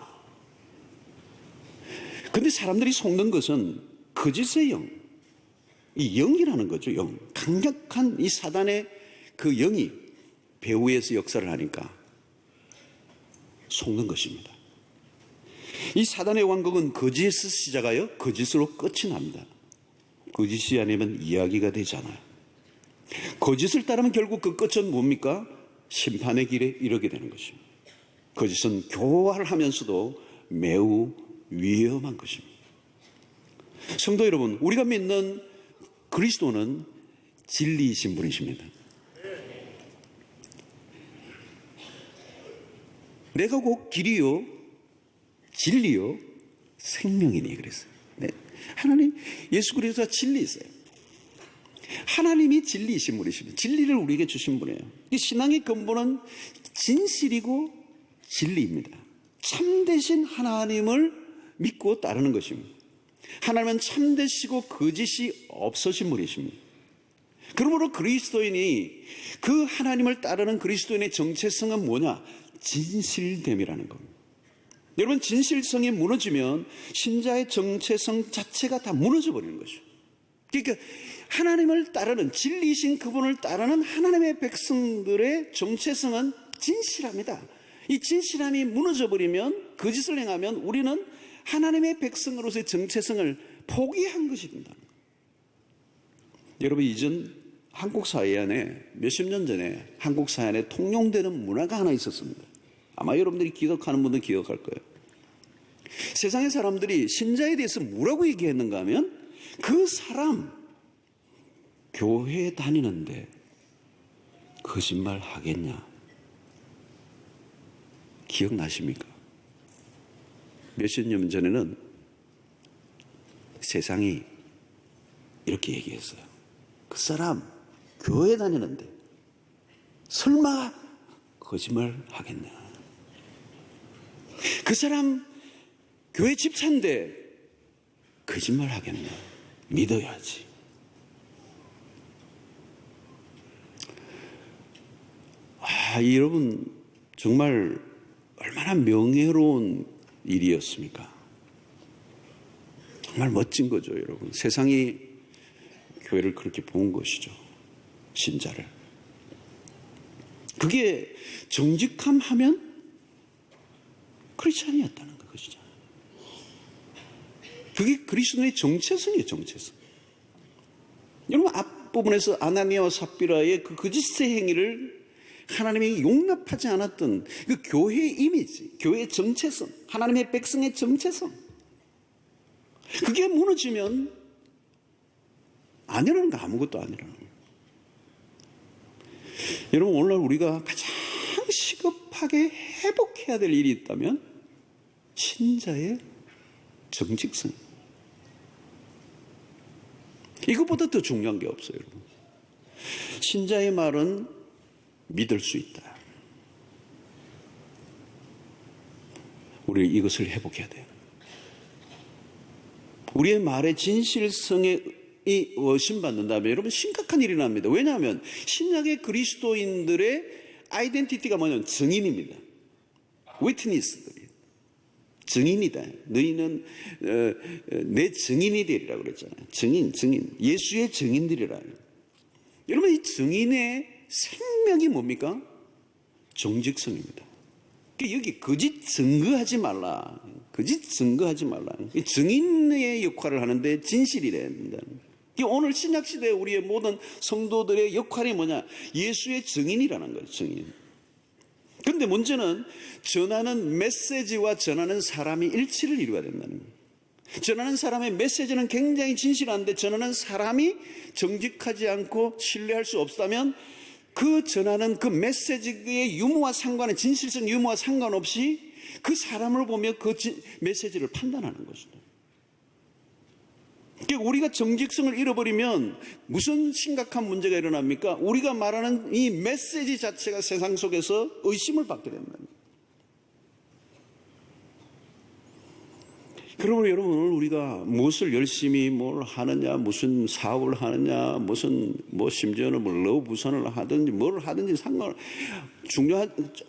근데 사람들이 속는 것은 거짓의 영, 이 영이라는 거죠. 영. 강력한 이 사단의 그 영이 배후에서 역사를 하니까 속는 것입니다. 이 사단의 왕국은 거짓에서 시작하여 거짓으로 끝이 납니다. 거짓이 아니면 이야기가 되잖아요. 거짓을 따르면 결국 그 끝은 뭡니까? 심판의 길에 이르게 되는 것입니다. 거짓은 교활하면서도 매우 위험한 것입니다. 성도 여러분, 우리가 믿는 그리스도는 진리이신 분이십니다. 내가 곧 길이요 진리요 생명이니 그랬어요. 네. 하나님 예수 그리스도가 진리이세요. 하나님이 진리이신 분이십니다. 진리를 우리에게 주신 분이에요. 이 신앙의 근본은 진실이고 진리입니다. 참되신 하나님을 믿고 따르는 것입니다. 하나님은 참되시고 거짓이 없으신 분이십니다. 그러므로 그리스도인이 그 하나님을 따르는 그리스도인의 정체성은 뭐냐? 진실됨이라는 겁니다. 여러분, 진실성이 무너지면 신자의 정체성 자체가 다 무너져 버리는 것이죠. 그러니까 하나님을 따르는 진리이신 그분을 따르는 하나님의 백성들의 정체성은 진실합니다. 이 진실함이 무너져 버리면, 거짓을 행하면 우리는 하나님의 백성으로서의 정체성을 포기한 것입니다. 여러분, 이전 한국 사회 안에 몇십 년 전에 한국 사회 안에 통용되는 문화가 하나 있었습니다. 아마 여러분들이 기억하는 분들은 기억할 거예요. 세상의 사람들이 신자에 대해서 뭐라고 얘기했는가 하면 그 사람 교회에 다니는데 거짓말 하겠냐? 기억나십니까? 몇십 년 전에는 세상이 이렇게 얘기했어요. 그 사람 교회 다니는데 설마 거짓말 하겠냐? 그 사람 교회 집사인데 거짓말 하겠냐? 믿어야지. 여러분, 정말 얼마나 명예로운 일이었습니까? 정말 멋진 거죠, 여러분. 세상이 교회를 그렇게 본 것이죠. 신자를. 그게 정직함하면 크리스찬이었다는 것이죠. 그게 그리스도의 정체성이에요, 정체성. 여러분, 앞부분에서 아나니아와 삽비라의 그 거짓의 행위를 하나님이 용납하지 않았던 그 교회의 이미지, 교회의 정체성, 하나님의 백성의 정체성, 그게 무너지면 아니라는 거, 아무것도 아니라는 거예요. 여러분, 오늘날 우리가 가장 시급하게 회복해야 될 일이 있다면 신자의 정직성. 이것보다 더 중요한 게 없어요, 여러분. 신자의 말은 믿을 수 있다. 우리 이것을 회복해야 돼요. 우리의 말의 진실성에 의심받는다면 여러분 심각한 일이 납니다. 왜냐하면 신약의 그리스도인들의 아이덴티티가 뭐냐면 증인입니다. 위트니스들이 증인이다. 너희는 내 증인이 되리라고 그랬잖아요. 증인. 예수의 증인들이라. 여러분, 이 증인의 생명이 뭡니까? 정직성입니다. 여기 거짓 증거하지 말라. 거짓 증거하지 말라. 증인의 역할을 하는데 진실이래야 된다. 오늘 신약시대에 우리의 모든 성도들의 역할이 뭐냐? 예수의 증인이라는 거예요. 증인. 그런데 문제는 전하는 메시지와 전하는 사람이 일치를 이루어야 된다는 거예요. 전하는 사람의 메시지는 굉장히 진실한데 전하는 사람이 정직하지 않고 신뢰할 수 없다면 그 전하는 그 메시지의 유무와 상관은 진실성 유무와 상관없이 그 사람을 보며 그 메시지를 판단하는 것입니다. 그러니까 우리가 정직성을 잃어버리면 무슨 심각한 문제가 일어납니까? 우리가 말하는 이 메시지 자체가 세상 속에서 의심을 받게 된다. 그러므로 여러분, 오늘 우리가 무엇을 열심히 뭘 하느냐, 무슨 사업을 하느냐, 무슨 심지어는 러브 부선을 하든지 뭘 하든지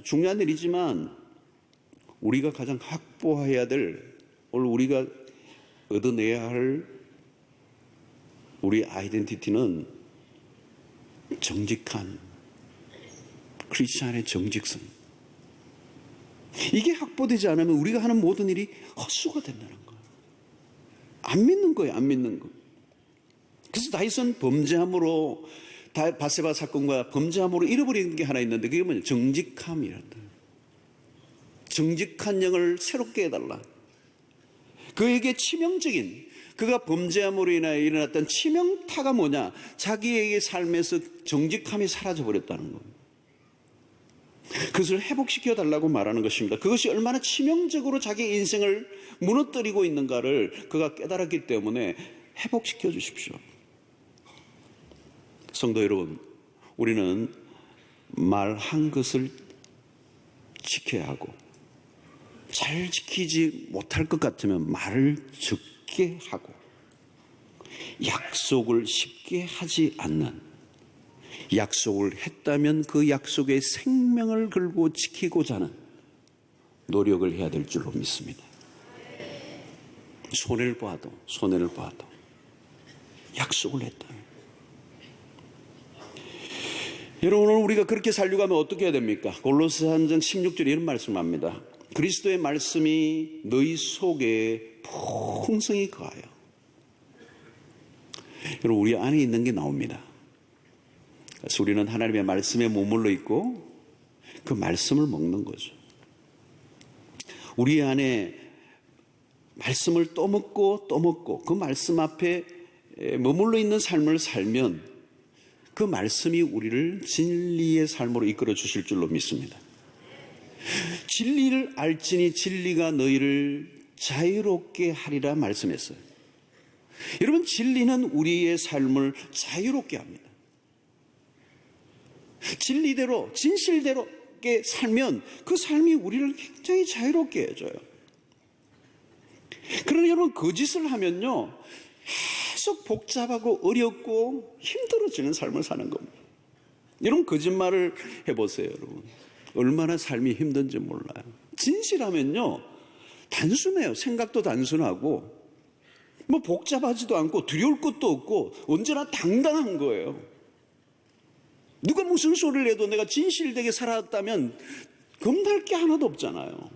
중요한 일이지만, 우리가 가장 확보해야 될, 오늘 우리가 얻어내야 할 우리 아이덴티티는 정직한 크리스찬의 정직성. 이게 확보되지 않으면 우리가 하는 모든 일이 헛수가 된다는 거예요. 안 믿는 거예요, 안 믿는 거. 그래서 다윗은 범죄함으로, 바세바 사건과 범죄함으로 잃어버린 게 하나 있는데, 그게 뭐냐? 정직함이란다. 정직한 영을 새롭게 해달라. 그에게 치명적인, 그가 범죄함으로 인하여 일어났던 치명타가 뭐냐? 자기에게 삶에서 정직함이 사라져버렸다는 겁니다. 그것을 회복시켜 달라고 말하는 것입니다. 그것이 얼마나 치명적으로 자기 인생을 무너뜨리고 있는가를 그가 깨달았기 때문에 회복시켜 주십시오. 성도 여러분, 우리는 말한 것을 지켜야 하고, 잘 지키지 못할 것 같으면 말을 적게 하고, 약속을 쉽게 하지 않는, 약속을 했다면 그 약속에 생명을 걸고 지키고자 하는 노력을 해야 될 줄로 믿습니다. 손해를 봐도 약속을 했다. 여러분, 오늘 우리가 그렇게 살려고 하면 어떻게 해야 됩니까? 골로새 3장 16절에 이런 말씀을 합니다. 그리스도의 말씀이 너희 속에 풍성히 거하여. 여러분, 우리 안에 있는 게 나옵니다. 그래서 우리는 하나님의 말씀에 머물러 있고 그 말씀을 먹는 거죠. 우리 안에 말씀을 또 먹고 그 말씀 앞에 머물러 있는 삶을 살면 그 말씀이 우리를 진리의 삶으로 이끌어 주실 줄로 믿습니다. 진리를 알지니 진리가 너희를 자유롭게 하리라 말씀했어요. 여러분, 진리는 우리의 삶을 자유롭게 합니다. 진리대로, 진실대로 살면 그 삶이 우리를 굉장히 자유롭게 해줘요. 그러나 여러분, 거짓을 하면요, 계속 복잡하고 어렵고 힘들어지는 삶을 사는 겁니다. 여러분, 거짓말을 해보세요, 여러분. 얼마나 삶이 힘든지 몰라요. 진실하면요, 단순해요. 생각도 단순하고, 복잡하지도 않고, 두려울 것도 없고, 언제나 당당한 거예요. 누가 무슨 소리를 해도 내가 진실되게 살았다면 겁날 게 하나도 없잖아요.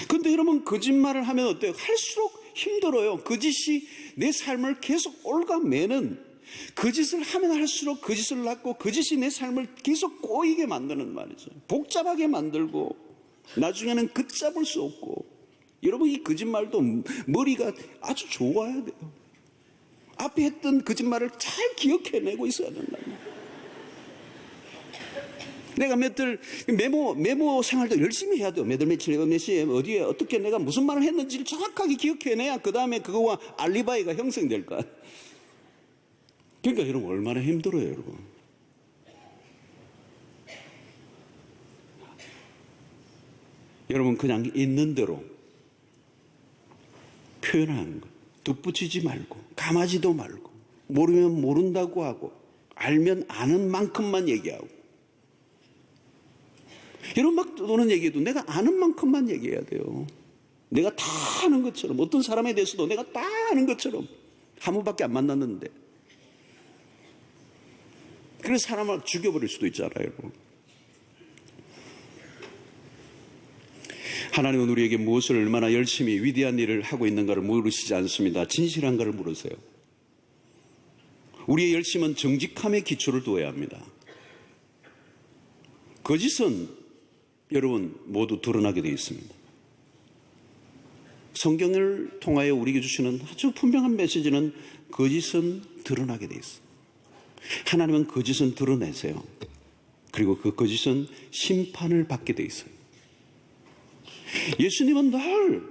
그런데 여러분, 거짓말을 하면 어때요? 할수록 힘들어요. 거짓이 내 삶을 계속 올가매는, 거짓을 하면 할수록 거짓을 낳고 거짓이 내 삶을 계속 꼬이게 만드는 말이죠. 복잡하게 만들고 나중에는 걷잡을 수 없고. 여러분, 이 거짓말도 머리가 아주 좋아야 돼요. 앞에 했던 거짓말을 잘 기억해내고 있어야 된다는. 내가 메모 생활도 열심히 해야 돼요. 몇 월 며칠 몇 시에 어디에 어떻게 내가 무슨 말을 했는지를 정확하게 기억해내야 그 다음에 그거와 알리바이가 형성될 거야. 그러니까 여러분, 얼마나 힘들어요, 여러분. 여러분, 그냥 있는 대로 표현하는 거, 덧붙이지 말고, 감하지도 말고, 모르면 모른다고 하고, 알면 아는 만큼만 얘기하고. 여러분, 막 노는 얘기도 내가 아는 만큼만 얘기해야 돼요. 내가 다 아는 것처럼, 어떤 사람에 대해서도 내가 다 아는 것처럼. 한 번밖에 안 만났는데. 그래서 사람을 죽여버릴 수도 있잖아요, 여러분. 하나님은 우리에게 무엇을 얼마나 열심히 위대한 일을 하고 있는가를 물으시지 않습니다. 진실한가를 물으세요. 우리의 열심은 정직함의 기초를 두어야 합니다. 거짓은 여러분 모두 드러나게 되어 있습니다. 성경을 통하여 우리에게 주시는 아주 분명한 메시지는 거짓은 드러나게 되어 있어요. 하나님은 거짓은 드러내세요. 그리고 그 거짓은 심판을 받게 되어 있어요. 예수님은 늘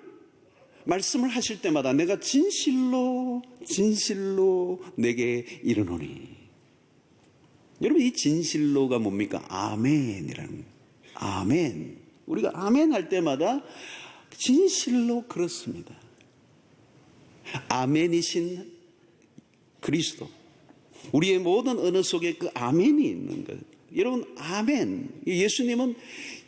말씀을 하실 때마다 내가 진실로 진실로 내게 이르노니. 여러분, 이 진실로가 뭡니까? 아멘이라는 거예요. 아멘. 우리가 아멘 할 때마다 진실로 그렇습니다. 아멘이신 그리스도, 우리의 모든 언어 속에 그 아멘이 있는 거예요. 여러분, 아멘. 예수님은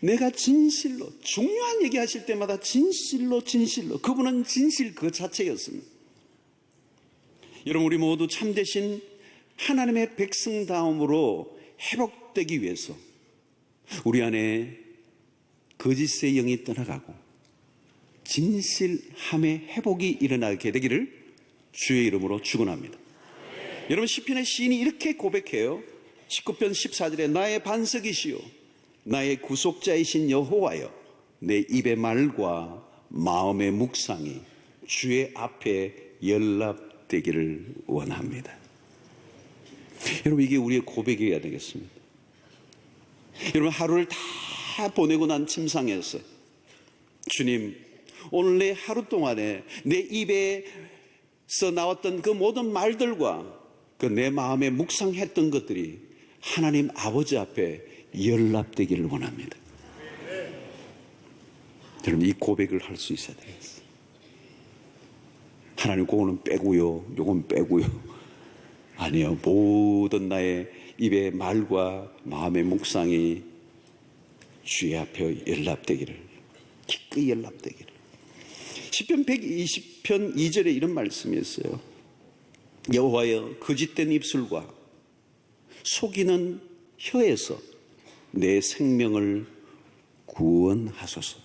내가 진실로, 중요한 얘기 하실 때마다 진실로 진실로, 그분은 진실 그 자체였습니다. 여러분, 우리 모두 참되신 하나님의 백성다움으로 회복되기 위해서 우리 안에 거짓의 영이 떠나가고 진실함의 회복이 일어나게 되기를 주의 이름으로 축원합니다. 여러분, 시편의 시인이 이렇게 고백해요. 19편 14절에 나의 반석이시요 나의 구속자이신 여호와여, 내 입의 말과 마음의 묵상이 주의 앞에 연락되기를 원합니다. 여러분, 이게 우리의 고백이어야 되겠습니다. 여러분, 하루를 다 보내고 난 침상에서 주님, 오늘 내 하루 동안에 내 입에서 나왔던 그 모든 말들과 그 내 마음에 묵상했던 것들이 하나님 아버지 앞에 연락되기를 원합니다. 여러분, 이 고백을 할 수 있어야 되겠어요. 하나님, 그거는 빼고요, 요건 빼고요. 아니요, 모든 나의 입의 말과 마음의 묵상이 주의 앞에 연락되기를, 기꺼이 연락되기를. 시편 120편 2절에 이런 말씀이 있어요. 여호와여, 거짓된 입술과 속이는 혀에서 내 생명을 구원하소서.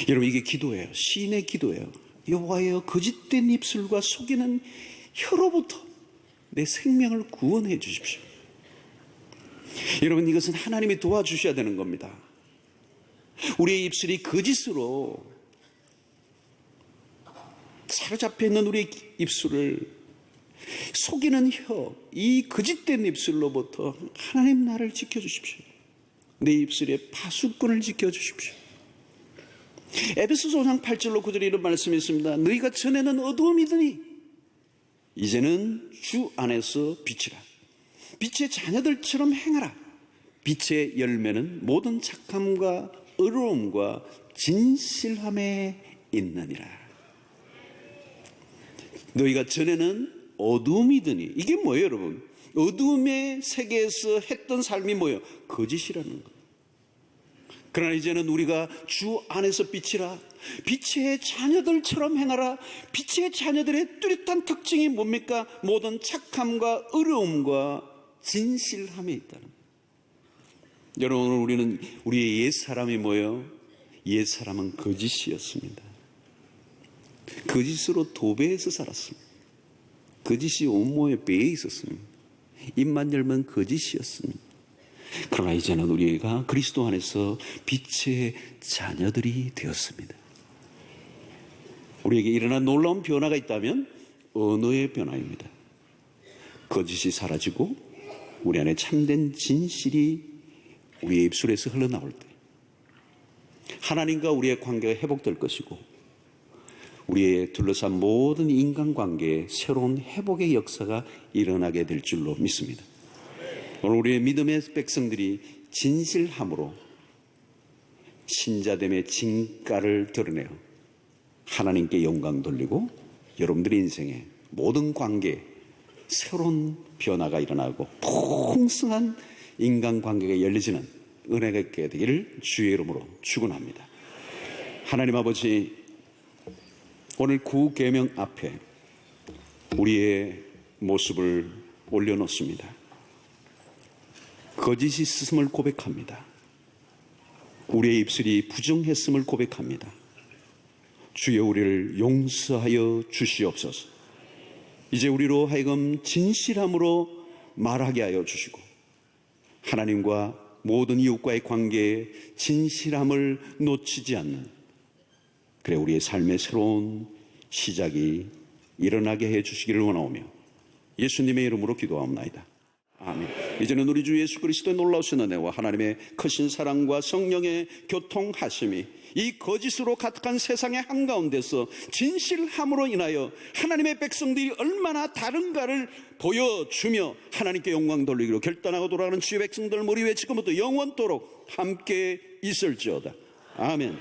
여러분, 이게 기도예요. 시인의 기도예요. 여호와여, 거짓된 입술과 속이는 혀로부터 내 생명을 구원해 주십시오. 여러분, 이것은 하나님이 도와주셔야 되는 겁니다. 우리의 입술이 거짓으로 사로잡혀 있는 우리의 입술을 속이는 혀, 이 거짓된 입술로부터 하나님 나를 지켜주십시오. 내 입술의 파수꾼을 지켜주십시오. 에베소서 5장 8절로 9절에 이런 말씀이 있습니다. 너희가 전에는 어두움이더니 이제는 주 안에서 빛이라. 빛의 자녀들처럼 행하라. 빛의 열매는 모든 착함과 의로움과 진실함에 있느니라. 너희가 전에는 어두움이더니, 이게 뭐예요, 여러분? 어두움의 세계에서 했던 삶이 뭐예요? 거짓이라는 거예요. 그러나 이제는 우리가 주 안에서 빛이라, 빛의 자녀들처럼 행하라. 빛의 자녀들의 뚜렷한 특징이 뭡니까? 모든 착함과 의로움과 진실함에 있다는 거예요. 여러분, 오늘 우리는 우리의 옛사람이 뭐예요? 옛사람은 거짓이었습니다. 거짓으로 도배해서 살았습니다. 거짓이 온몸에 배에 있었습니다. 입만 열면 거짓이었습니다. 그러나 이제는 우리가 그리스도 안에서 빛의 자녀들이 되었습니다. 우리에게 일어난 놀라운 변화가 있다면 언어의 변화입니다. 거짓이 사라지고 우리 안에 참된 진실이 우리의 입술에서 흘러나올 때 하나님과 우리의 관계가 회복될 것이고 우리의 둘러싼 모든 인간관계에 새로운 회복의 역사가 일어나게 될 줄로 믿습니다. 오늘 우리의 믿음의 백성들이 진실함으로 신자됨의 진가를 드러내어 하나님께 영광 돌리고 여러분들의 인생에 모든 관계에 새로운 변화가 일어나고 풍성한 인간관계가 열려지는 은혜가 있게 되기를 주의 이름으로 축원합니다. 하나님 아버지, 오늘 구계명 앞에 우리의 모습을 올려놓습니다. 거짓이 있음을 고백합니다. 우리의 입술이 부정했음을 고백합니다. 주여, 우리를 용서하여 주시옵소서. 이제 우리로 하여금 진실함으로 말하게 하여 주시고 하나님과 모든 이웃과의 관계에 진실함을 놓치지 않는, 그래 우리의 삶의 새로운 시작이 일어나게 해 주시기를 원하오며 예수님의 이름으로 기도하옵나이다. 아멘. 이제는 우리 주 예수 그리스도의 놀라우신 은혜와 하나님의 크신 사랑과 성령의 교통하심이 이 거짓으로 가득한 세상의 한가운데서 진실함으로 인하여 하나님의 백성들이 얼마나 다른가를 보여주며 하나님께 영광 돌리기로 결단하고 돌아가는 주의 백성들 머리 위에 지금부터 영원토록 함께 있을지어다. 아멘.